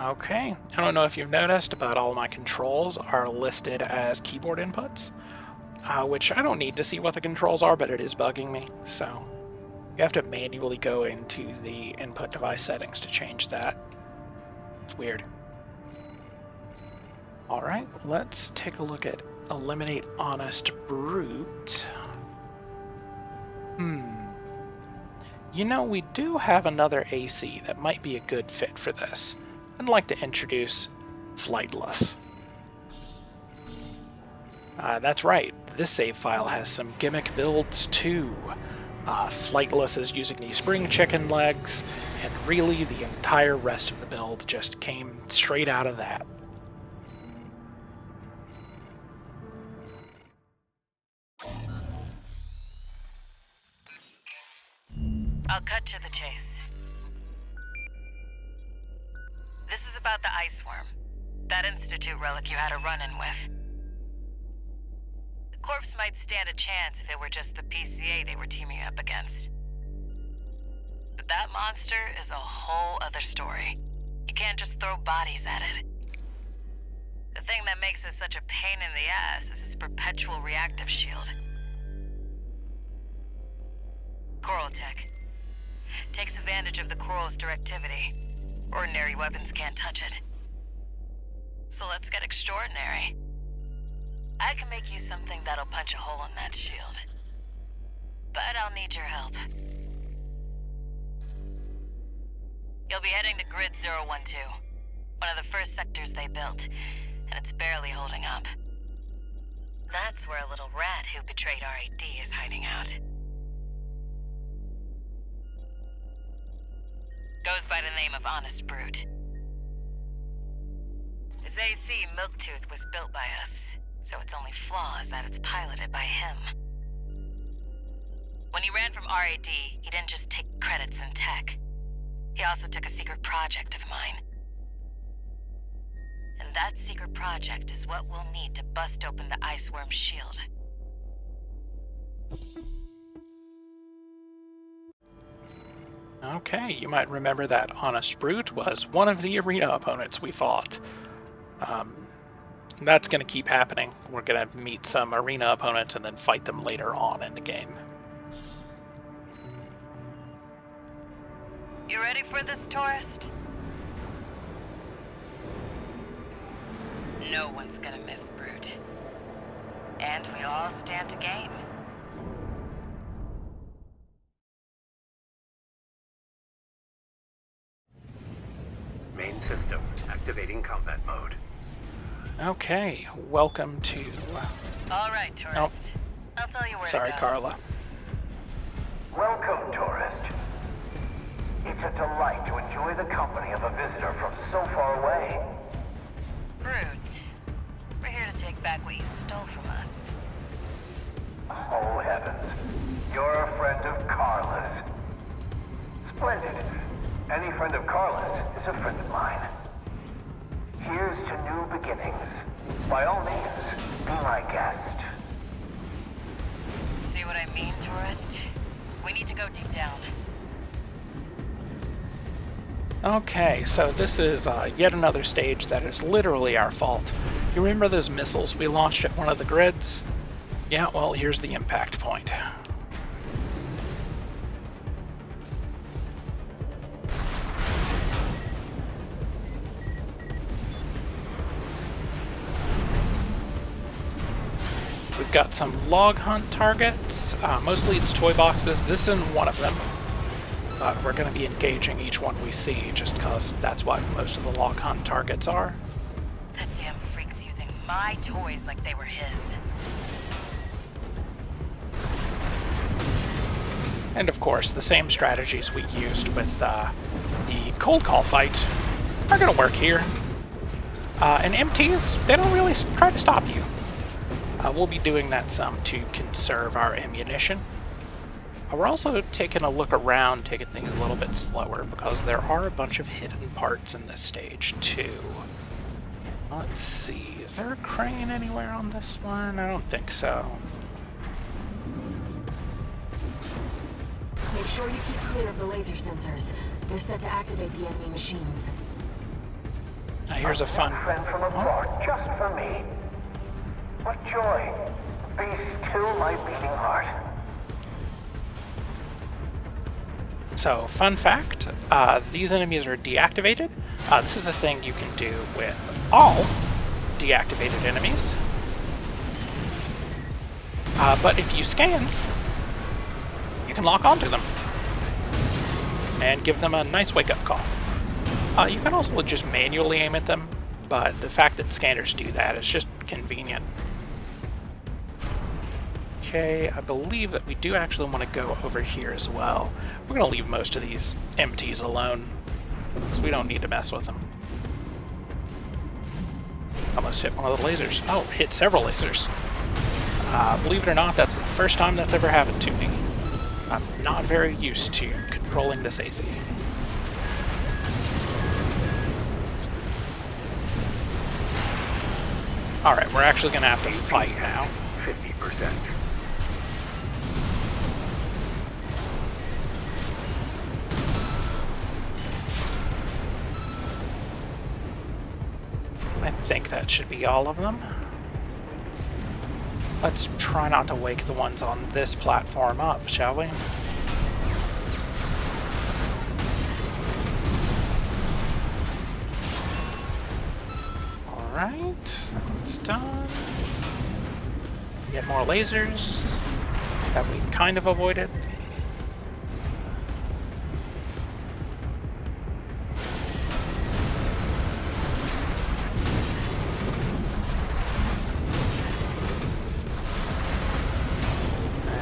Okay, I don't know if you've noticed, but all my controls are listed as keyboard inputs, which I don't need to see what the controls are, but it is bugging me, so you have to manually go into the input device settings to change that. It's weird. Alright, let's take a look at Eliminate Honest Brute. You know, we do have another AC that might be a good fit for this. I'd like to introduce Flightless. That's right, this save file has some gimmick builds too. Flightless is using these spring chicken legs, and really the entire rest of the build just came straight out of that. I'll cut to the chase. This is about the ice worm. That Institute relic you had a run-in with. The corpse might stand a chance if it were just the PCA they were teaming up against. But that monster is a whole other story. You can't just throw bodies at it. The thing that makes it such a pain in the ass is its perpetual reactive shield. Coral tech. Takes advantage of the coral's directivity. Ordinary weapons can't touch it. So let's get extraordinary. I can make you something that'll punch a hole in that shield. But I'll need your help. You'll be heading to Grid 012, one of the first sectors they built, and it's barely holding up. That's where a little rat who betrayed RAD is hiding out. Goes by the name of Honest Brute. His AC, Milktooth, was built by us, so its only flaw is that it's piloted by him. When he ran from RAD, he didn't just take credits in tech. He also took a secret project of mine. And that secret project is what we'll need to bust open the Iceworm's shield. Okay, you might remember that Honest Brute was one of the arena opponents we fought. That's going to keep happening. We're going to meet some arena opponents and then fight them later on in the game. You ready for this, tourist? No one's gonna miss Brute. And we all stand to gain. Main system activating combat mode. Okay, welcome to... All right, tourist. I'll tell you where to go. Sorry, Carla. Welcome, tourist. It's a delight to enjoy the company of a visitor from so far away. Brute, we're here to take back what you stole from us. Oh, heavens. You're a friend of Carla's. Splendid. Any friend of Carla's is a friend of mine. Here's to new beginnings. By all means, be my guest. See what I mean, tourist? We need to go deep down. Okay, so this is yet another stage that is literally our fault. You remember those missiles we launched at one of the grids? Yeah, well, here's the impact point. We've got some log hunt targets. Mostly it's toy boxes. This isn't one of them. But we're going to be engaging each one we see, just because that's what most of the log hunt targets are. That damn freak's using my toys like they were his. And of course, the same strategies we used with the cold call fight are going to work here. And MTs, they don't really try to stop you. We'll be doing that some to conserve our ammunition. We're also taking a look around, taking things a little bit slower, because there are a bunch of hidden parts in this stage, too. Let's see, is there a crane anywhere on this one? I don't think so. Make sure you keep clear of the laser sensors. They're set to activate the enemy machines. here's a fun... One friend from abroad, just for me. What joy. Be still my beating heart. So, fun fact, these enemies are deactivated. This is a thing you can do with all deactivated enemies. But if you scan, you can lock onto them and give them a nice wake-up call. You can also just manually aim at them, but the fact that scanners do that is just convenient. Okay, I believe that we do actually want to go over here as well. We're going to leave most of these MTs alone, because we don't need to mess with them. Almost hit one of the lasers. Oh, hit several lasers. Believe it or not, that's the first time that's ever happened to me. I'm not very used to controlling this AC. Alright, we're actually going to have to fight now. 50%. I think that should be all of them. Let's try not to wake the ones on this platform up, shall we? Alright, that's done. Get more lasers that we kind of avoided.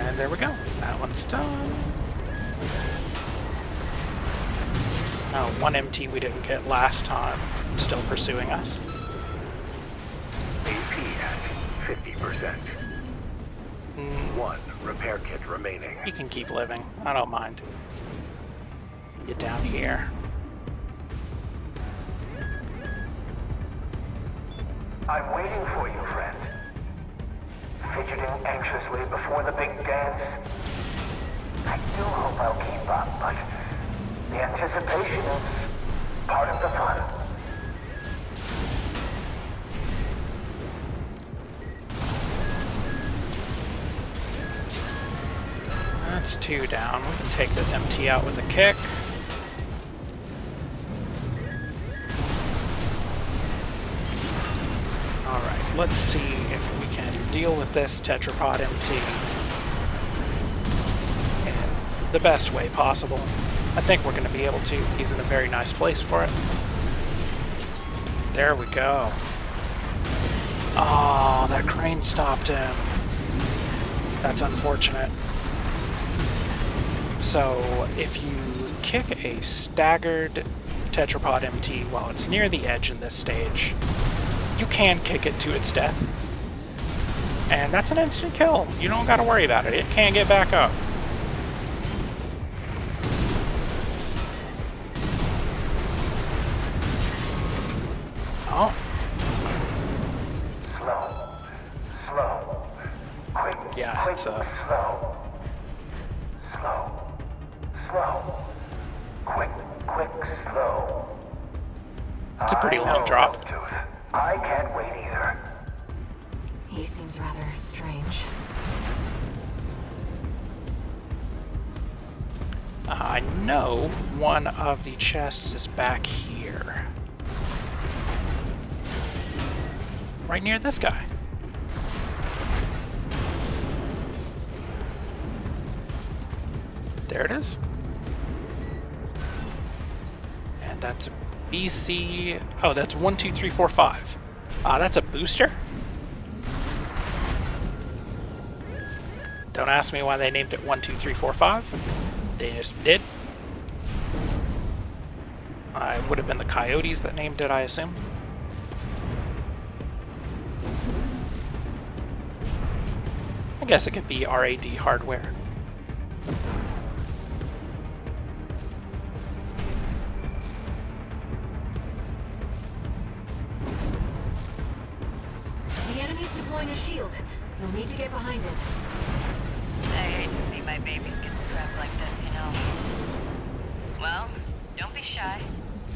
And there we go. That one's done. Oh, one MT we didn't get last time. Still pursuing us. AP at 50%. One repair kit remaining. You can keep living. I don't mind. Get down here. I'm waiting for you, friend. Fidgeting anxiously before the big dance. I do hope I'll keep up, but the anticipation is part of the fun. That's two down. We can take this MT out with a kick. Alright, let's see if we can deal with this tetrapod MT in the best way possible. I think we're going to be able to. He's in a very nice place for it. There we go. Oh, that crane stopped him. That's unfortunate. So, if you kick a staggered tetrapod MT while it's near the edge in this stage, you can kick it to its death. And that's an instant kill. You don't gotta worry about it. It can't get back up. Oh. Slow. Quick. Yeah, quick, it's slow. Slow. Quick, slow. It's a pretty I long know, drop. Tooth. I can't wait either. He seems rather strange. I know one of the chests is back here. Right near this guy. There it is. And that's a BC... Oh, that's 1, 2, 3, 4, 5. That's a booster? Don't ask me why they named it 1, 2, 3, 4, 5. They just did. It would have been the Coyotes that named it, I assume. I guess it could be RAD hardware. The enemy's deploying a shield. You'll need to get behind it. I hate to see my babies get scrapped like this, you know. Well, don't be shy.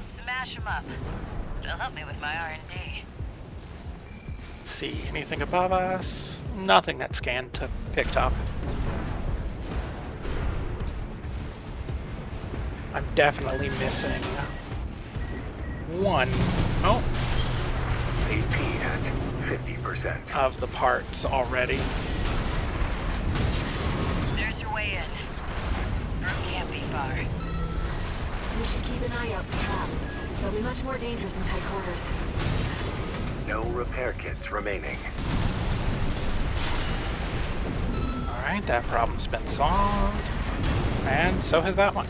Smash them up. It'll help me with my R&D. Let's see, anything above us? Nothing that scan picked up. I'm definitely missing one AP at 50%. of the parts already. There's your way in. Brute can't be far. We should keep an eye out for traps. They'll be much more dangerous in tight quarters. No repair kits remaining. Alright, that problem's been solved. And so has that one.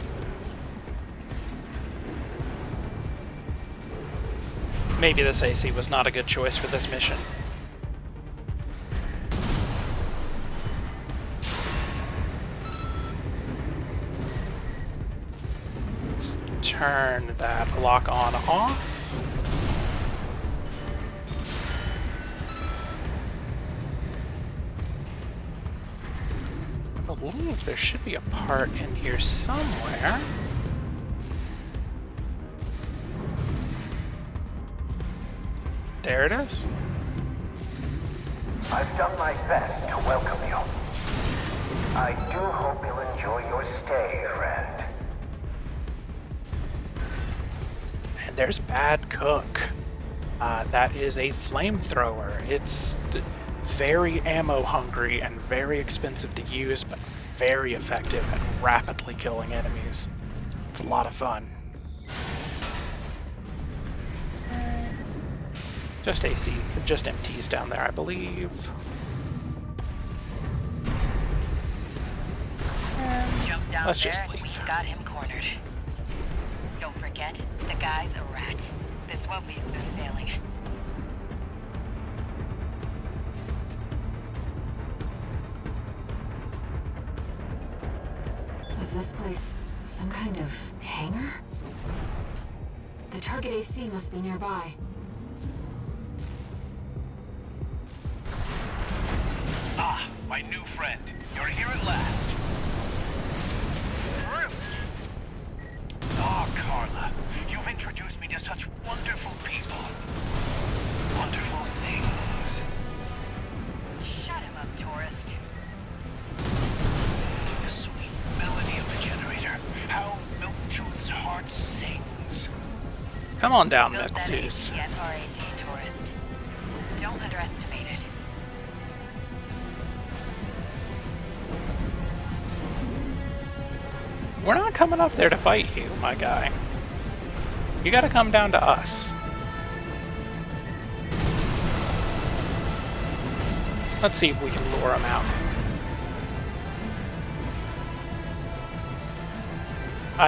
Maybe this AC was not a good choice for this mission. Let's turn that lock on off. I believe there should be a part in here somewhere. There it is. I've done my best to welcome you. I do hope you'll enjoy your stay, friend. And there's Bad Cook. That is a flamethrower. It's very ammo hungry and very expensive to use, but very effective at rapidly killing enemies. It's a lot of fun. Just AC, just MTs down there, I believe. Jump down Let's there just and leave. we've got him cornered. Don't forget, the guy's a rat. This won't be smooth sailing. Is this place some kind of hangar? The target AC must be nearby. Ah, my new friend. You're here at last. Brute! Ah, Carla. You've introduced me to such wonderful people. Wonderful things. Shut him up, tourist. The sweet melody of the generator. How Milktooth's heart sings. Come on down, Built that Milktooth. AC at RAD, tourist. Don't underestimate it. We're not coming up there to fight you, my guy. You gotta come down to us. Let's see if we can lure him out.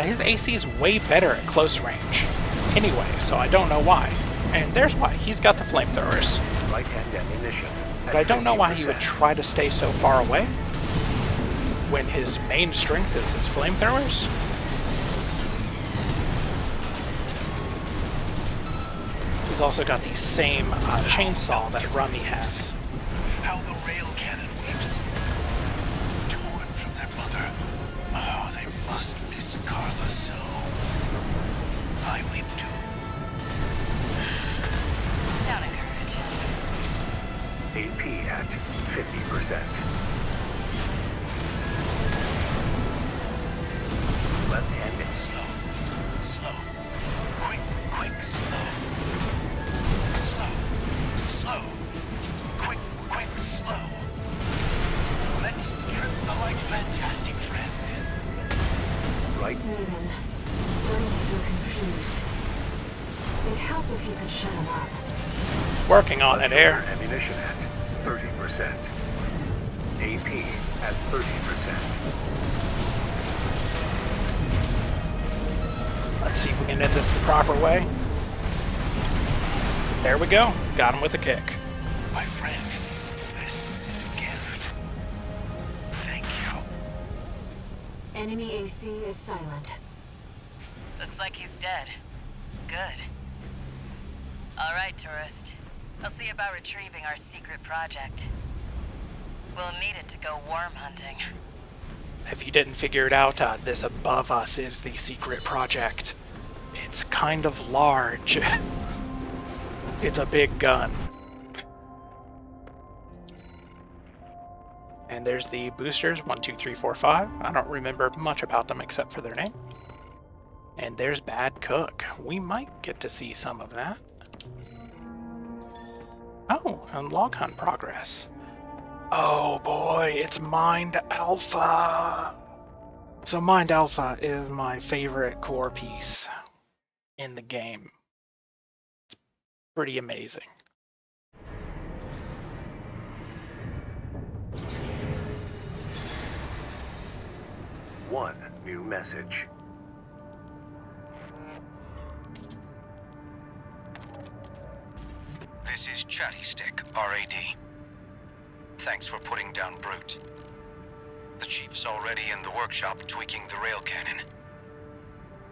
His AC is way better at close range. Anyway, so I don't know why. And there's why. He's got the flamethrowers. Right-hand ammunition. But I don't know why he would try to stay so far away when his main strength is his flamethrowers. He's also got the same chainsaw that Rummy has. How the rail cannon weeps. Torn from their mother. Oh, they must miss Carla so. I weep too. Don't encourage him. AP at 50%. Left-hand Slow. Slow. Quick, quick, slow. Slow. Slow. Quick, quick, slow. Let's trip the light fantastic friend. right. Raven, I'm starting to feel confused. It'd help if you could shut him up. Working on it, Air. Ammunition at 30%. AP at 30%. Let's see if we can end this the proper way. There we go. Got him with a kick. My friend, this is a gift. Thank you. Enemy AC is silent. Looks like he's dead. Good. All right, tourist. I'll see about retrieving our secret project. We'll need it to go worm hunting. If you didn't figure it out, this above us is the secret project. It's kind of large. It's a big gun. And there's the boosters, 1, 2, 3, 4, 5. I don't remember much about them except for their name. And there's Bad Cook. We might get to see some of that. Oh, and log hunt progress. Oh boy, it's Mind Alpha. So Mind Alpha is my favorite core piece in the game. It's pretty amazing. One new message. This is Chatty Stick, RAD. Thanks for putting down Brute. The Chief's already in the workshop tweaking the rail cannon.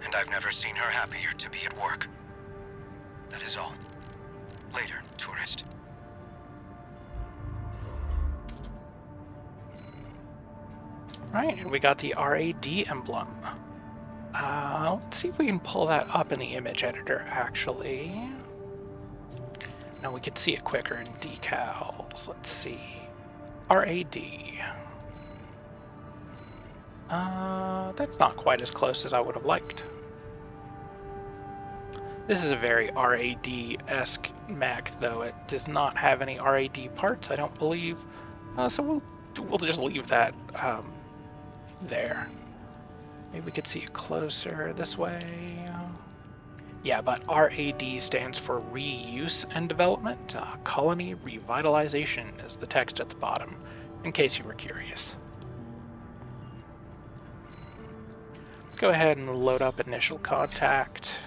And I've never seen her happier to be at work. That is all. Later, tourist. Right, and we got the RAD emblem. Let's see if we can pull that up in the image editor, actually. Now we can see it quicker in decals. Let's see. RAD. That's not quite as close as I would have liked. This is a very RAD-esque mech, though. It does not have any RAD parts, I don't believe. So we'll just leave that there. Maybe we could see it closer this way. Yeah, but RAD stands for Reuse and Development. Colony Revitalization is the text at the bottom, in case you were curious. Let's go ahead and load up Initial Contact.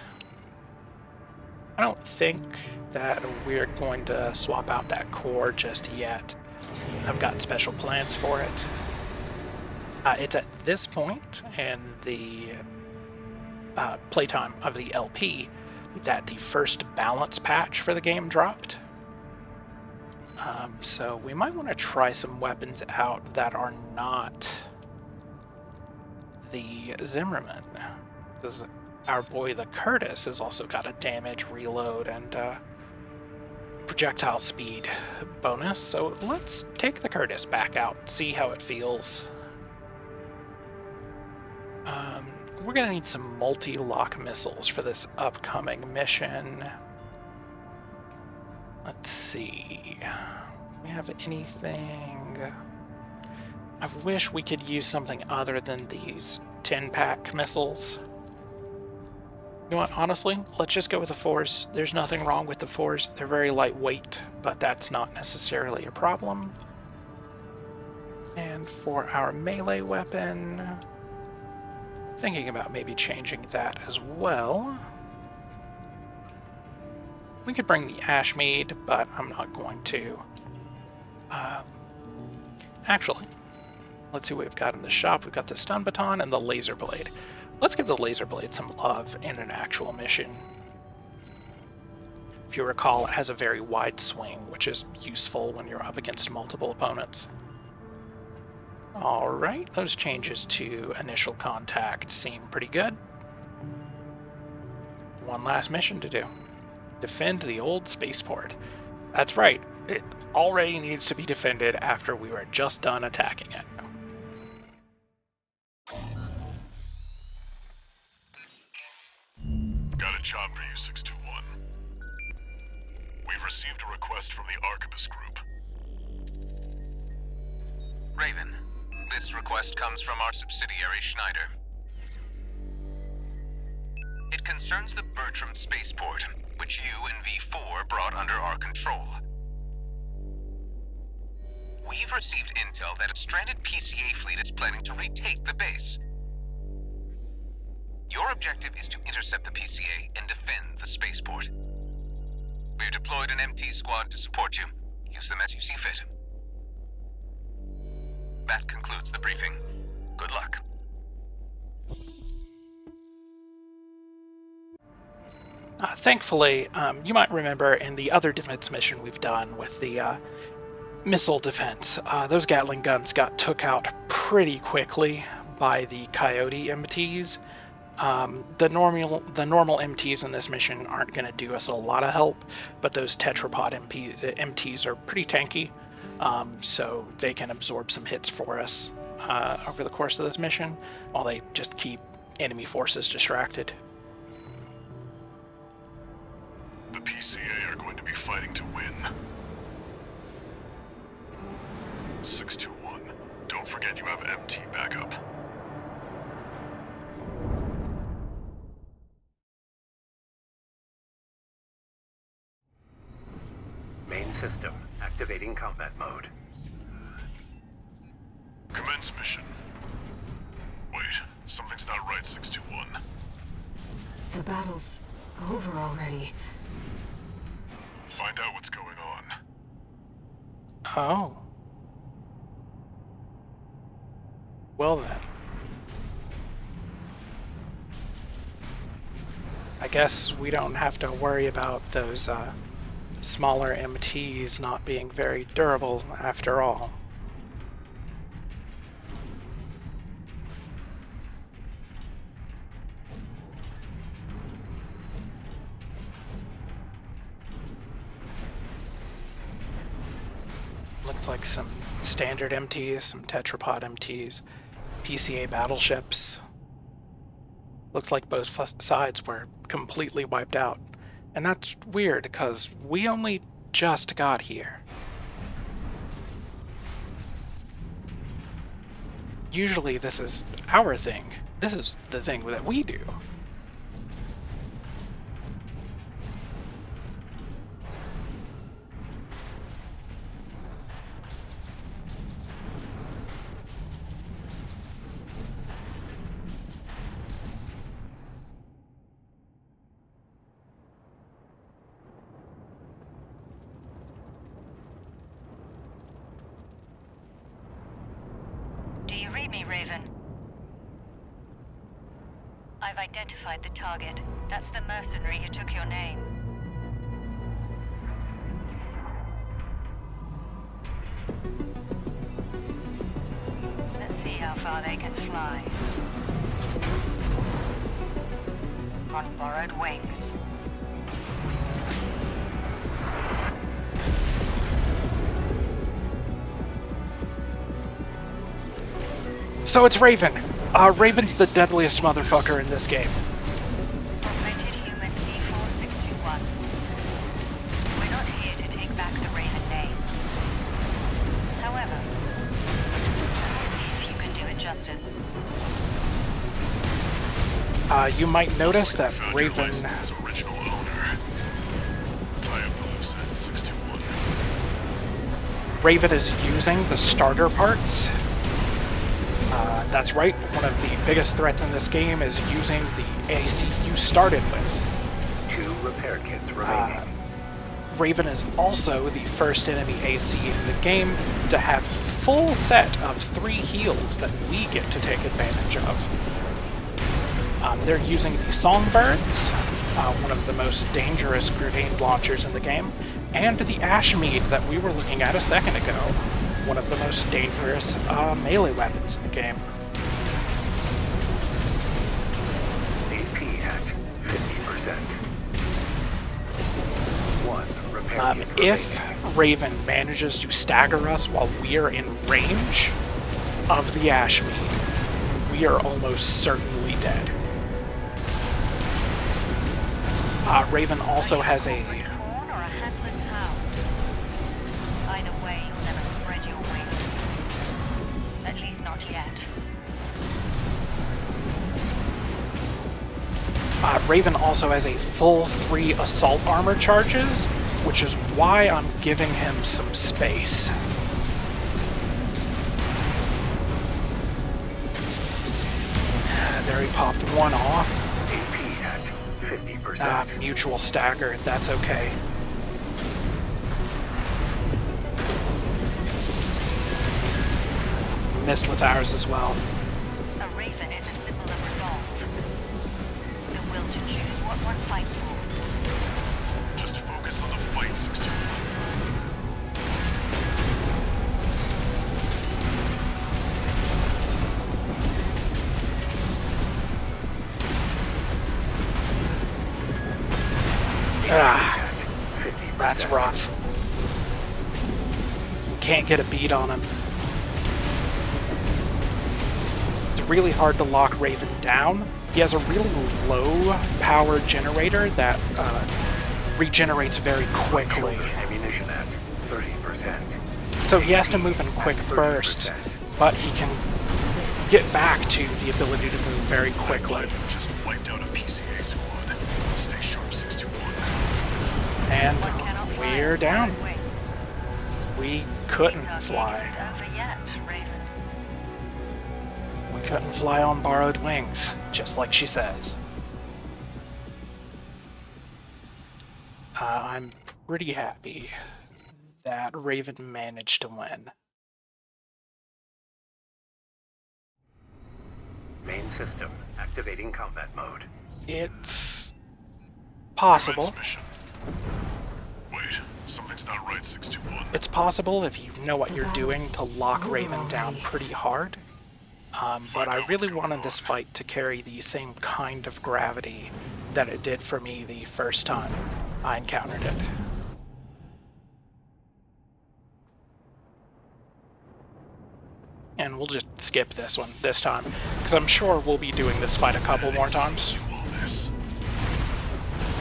I don't think that we're going to swap out that core just yet. I've got special plans for it. It's at this point in the playtime of the LP that the first balance patch for the game dropped. So we might want to try some weapons out that are not the Zimmerman, because our boy the Curtis has also got a damage, reload, and projectile speed bonus. So let's take the Curtis back out, see how it feels. We're gonna need some multi-lock missiles for this upcoming mission. Let's see. Do we have anything? I wish we could use something other than these 10-pack missiles. You know what, honestly, let's just go with the 4s. There's nothing wrong with the 4s. They're very lightweight, but that's not necessarily a problem. And for our melee weapon, thinking about maybe changing that as well. We could bring the Ashmead, but I'm not going to. Actually, let's see what we've got in the shop. We've got the stun baton and the laser blade. Let's give the laser blade some love in an actual mission. If you recall, it has a very wide swing, which is useful when you're up against multiple opponents. All right, those changes to Initial Contact seem pretty good. One last mission to do. Defend the old spaceport. That's right, it already needs to be defended after we were just done attacking it. Got a job for you, 621. We've received a request from the Arquebus Group. Raven, this request comes from our subsidiary Schneider. It concerns the Bertram spaceport, which you and V4 brought under our control. We've received intel that a stranded PCA fleet is planning to retake the base. Your objective is to intercept the PCA and defend the spaceport. We've deployed an MT squad to support you. Use them as you see fit. That concludes the briefing. Good luck. Thankfully, you might remember in the other defense mission we've done with the missile defense, those Gatling guns got took out pretty quickly by the Coyote MTs. The normal MTs in this mission aren't going to do us a lot of help, but those tetrapod MTs are pretty tanky, so they can absorb some hits for us over the course of this mission, while they just keep enemy forces distracted. The PCA are going to be fighting to win. 621. Don't forget you have MT backup. Main system activating combat mode. Commence mission. Wait, something's not right, 621. The battle's over already. Find out what's going on. Oh. Well then. I guess we don't have to worry about those smaller MTs not being very durable after all. Looks like some standard MTs, some tetrapod MTs, PCA battleships. Looks like both sides were completely wiped out. And that's weird, because we only just got here. Usually this is our thing. This is the thing that we do. Do you read me, Raven? I've identified the target. That's the mercenary who took your name. Let's see how far they can fly. On borrowed wings. So it's Raven. Raven's the deadliest motherfucker in this game. Augmented human C4621. We're not here to take back the Raven name. However, let me see if you can do it justice. You might notice that Found your Raven... license's original owner. Tie up the loose end, 621. Raven is using the starter parts. That's right, one of the biggest threats in this game is using the AC you started with. 2 repair kits remaining. Raven is also the first enemy AC in the game to have the full set of 3 heals that we get to take advantage of. They're using the Songbirds, one of the most dangerous grenade launchers in the game, and the Ashmead that we were looking at a second ago, one of the most dangerous melee weapons in the game. AP at 50%. 1 repair kit If remaining. Raven manages to stagger us while we are in range of the Ashmead, we are almost certainly dead. Raven also has a... corn or a handless hound. Either way, you'll never spread your wings. At least not yet. Raven also has a full 3 assault armor charges, which is why I'm giving him some space. There he popped one off. AP at 50%. Mutual stagger, that's okay. Missed with ours as well. A raven is a symbol of resolve. The will to choose what one fights for. Just focus on the fight, 621. That's rough. Can't get a beat on him. It's really hard to lock Raven down. He has a really low power generator that regenerates very quickly. Ammunition at 30%. So he has to move in quick bursts, but he can get back to the ability to move very quickly. Just wiped out a PCA squad. Stay sharp, 621. And One cannot fly we're on down. borrowed wings. We couldn't Seems our gig fly. isn't over yet, Raven. We couldn't fly on borrowed wings, just like she says. I'm pretty happy that Raven managed to win. Main system activating combat mode. It's possible. Commence mission. Wait, something's not right, 621. It's possible if you know what you're doing to lock Raven down pretty hard. But I really wanted this fight to carry the same kind of gravity that it did for me the first time I encountered it. And we'll just skip this one this time, because I'm sure we'll be doing this fight a couple more times. Do all this.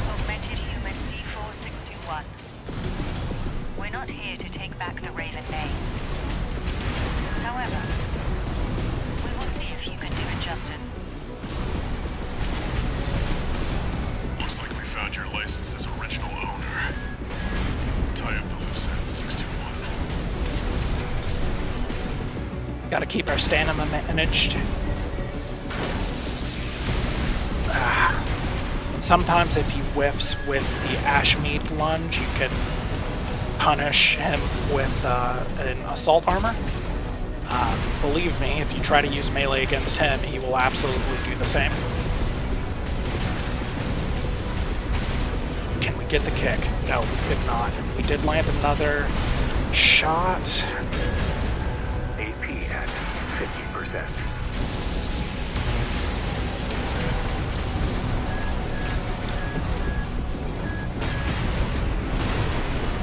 Augmented human C4621. We're not here to take back the Raven name. However, we will see if you can do it justice. Looks like we found your license's original owner. Tie up the loose end, 621. Gotta keep our stamina managed. Sometimes if he whiffs with the Ashmead lunge, you can punish him with an assault armor. Believe me, if you try to use melee against him, he will absolutely do the same. Can we get the kick? No, we could not. We did land another shot. AP at 50%.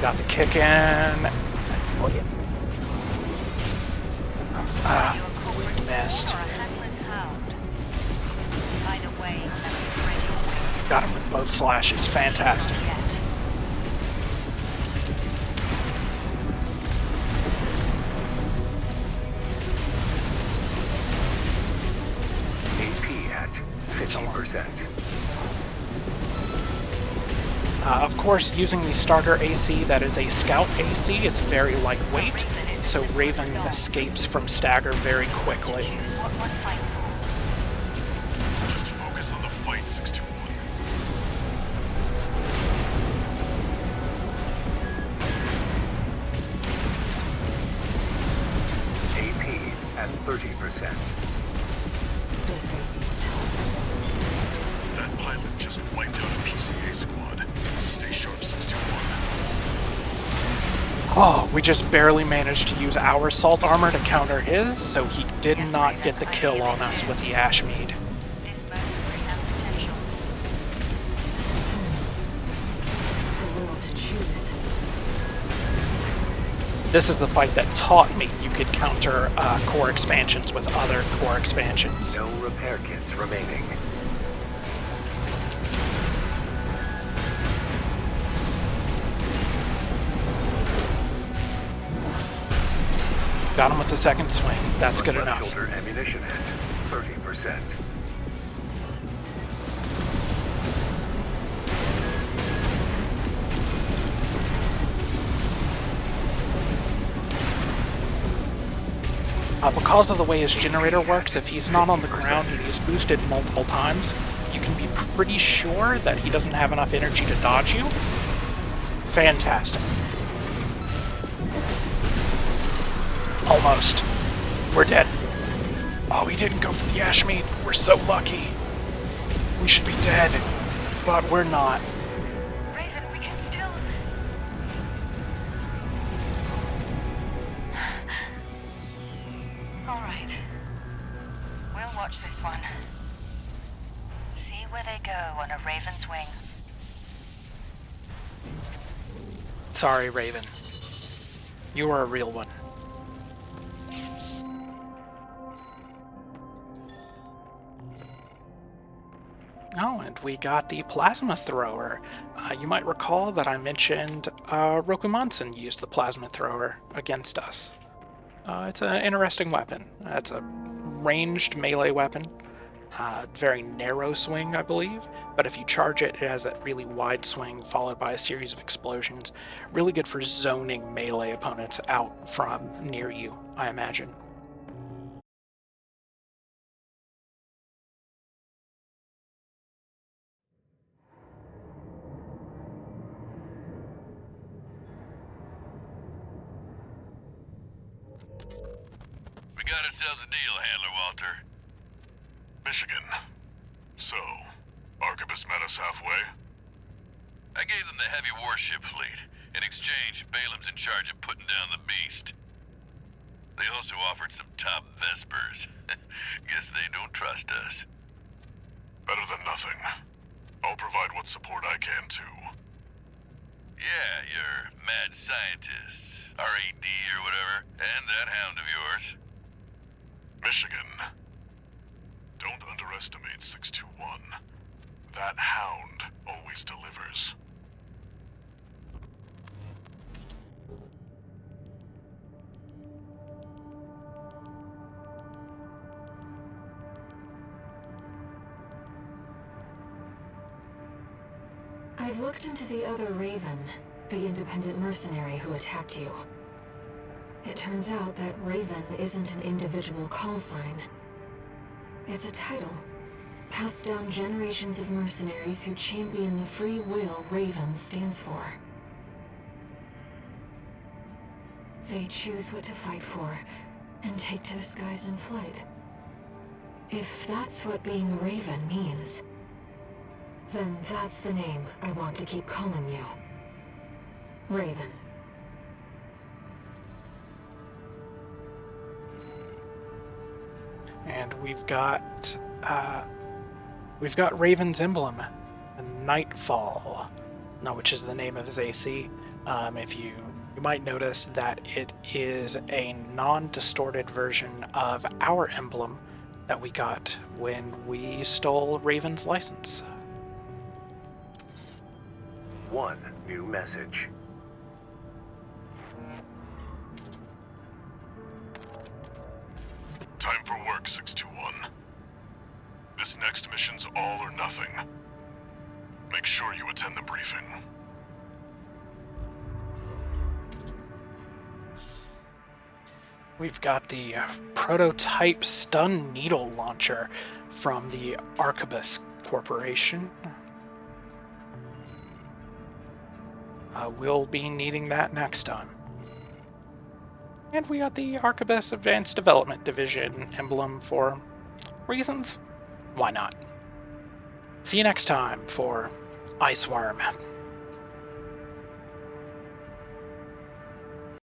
Got the kick in. Oh, yeah. Are you a corporate missed. bull or a handless hound? Either way, you'll never spread your wings. Got him with both slashes. Fantastic. Not yet. AP at 50%. Of course, using the starter AC that is a scout AC, it's very lightweight, so Raven escapes from stagger very quickly. Choose what one fights for. Just focus on the fight, 621. AP at 30%. This AC's tough. That pilot just wiped out a PCA squad. Stay sharp, 621. Oh, we just barely managed to use our assault armor to counter his, so he did not get the kill on us with the Ashmead. This mercenary has potential. The will to choose. This is the fight that taught me you could counter core expansions with other core expansions. No repair kits remaining. Got him with the second swing. That's good Left enough. shoulder ammunition at 30%. Because of the way his generator works, if he's not on the ground and he's boosted multiple times, you can be pretty sure that he doesn't have enough energy to dodge you. Fantastic. Almost. We're dead. Oh, he didn't go for the Ashmead. We're so lucky. We should be dead, but we're not. Raven, we can still... All right. We'll watch this one. See where they go on a Raven's wings. Sorry, Raven. You are a real one. Oh, and we got the plasma thrower. You might recall that I mentioned Rokumansen used the plasma thrower against us. It's an interesting weapon. It's a ranged melee weapon. Very narrow swing, I believe, but if you charge it, it has that really wide swing followed by a series of explosions. Really good for zoning melee opponents out from near you, I imagine. We got ourselves a deal, Handler Walter. Michigan. So, Arquebus met us halfway? I gave them the heavy warship fleet. In exchange, Balaam's in charge of putting down the beast. They also offered some top Vespers. Guess they don't trust us. Better than nothing. I'll provide what support I can, too. Yeah, your mad scientists, RAD or whatever, and that hound of yours. Michigan. Don't underestimate 621. That hound always delivers. I've looked into the other Raven, the independent mercenary who attacked you. It turns out that Raven isn't an individual call sign. It's a title, passed down generations of mercenaries who champion the free will Raven stands for. They choose what to fight for, and take to the skies in flight. If that's what being a Raven means, then that's the name I want to keep calling you. Raven. And we've got Raven's emblem, Nightfall, which is the name of his AC. If you might notice that it is a non-distorted version of our emblem that we got when we stole Raven's license. One new message. Time for work, 621. This next mission's all or nothing. Make sure you attend the briefing. We've got the prototype stun needle launcher from the Arquebus Corporation. We'll be needing that next time. And we got the Arquebus Advanced Development Division emblem for reasons. Why not? See you next time for Iceworm.